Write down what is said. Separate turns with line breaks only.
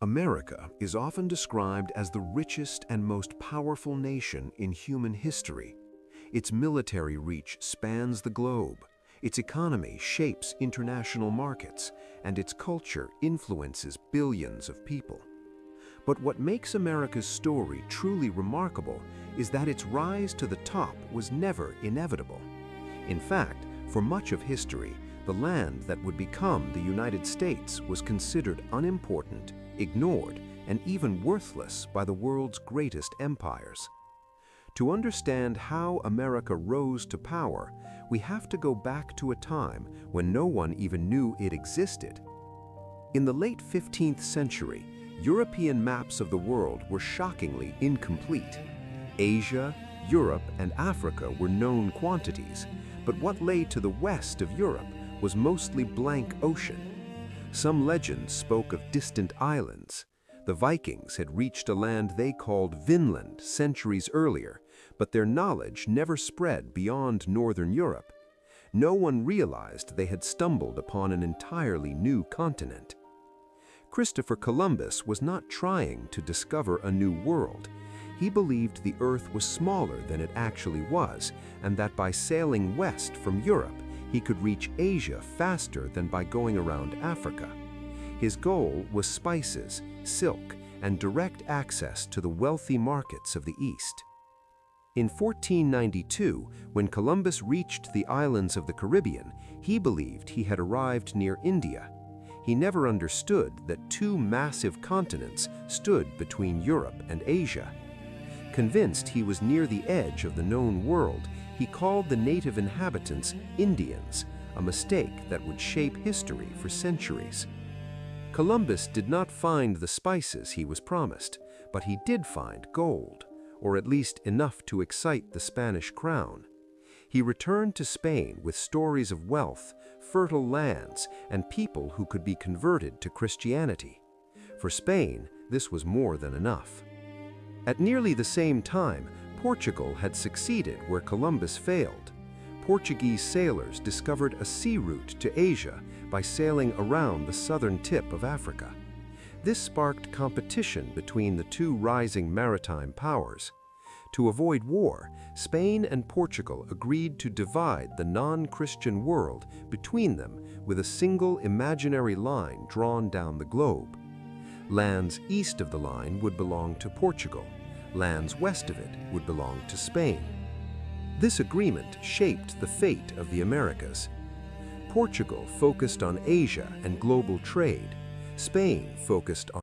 America is often described as the richest and most powerful nation in human history. Its military reach spans the globe, its economy shapes international markets, and its culture influences billions of people. But what makes America's story truly remarkable is that its rise to the top was never inevitable. In fact, for much of history, the land that would become the United States was considered unimportant, ignored, and even worthless by the world's greatest empires. To understand how America rose to power, we have to go back to a time when no one even knew it existed. In the late 15th century, European maps of the world were shockingly incomplete. Asia, Europe, and Africa were known quantities, but what lay to the west of Europe was mostly blank ocean. Some legends spoke of distant islands. The Vikings had reached a land they called Vinland centuries earlier, but their knowledge never spread beyond northern Europe. No one realized they had stumbled upon an entirely new continent. Christopher Columbus was not trying to discover a new world. He believed the Earth was smaller than it actually was, and that by sailing west from Europe, he could reach Asia faster than by going around Africa. His goal was spices, silk, and direct access to the wealthy markets of the East. In 1492, when Columbus reached the islands of the Caribbean, he believed he had arrived near India. He never understood that two massive continents stood between Europe and Asia. Convinced he was near the edge of the known world, he called the native inhabitants Indians, a mistake that would shape history for centuries. Columbus did not find the spices he was promised, but he did find gold, or at least enough to excite the Spanish crown. He returned to Spain with stories of wealth, fertile lands, and people who could be converted to Christianity. For Spain, this was more than enough. At nearly the same time, Portugal had succeeded where Columbus failed. Portuguese sailors discovered a sea route to Asia by sailing around the southern tip of Africa. This sparked competition between the two rising maritime powers. To avoid war, Spain and Portugal agreed to divide the non-Christian world between them with a single imaginary line drawn down the globe. Lands east of the line would belong to Portugal. Lands west of it would belong to Spain. This agreement shaped the fate of the Americas. Portugal focused on Asia and global trade. Spain focused on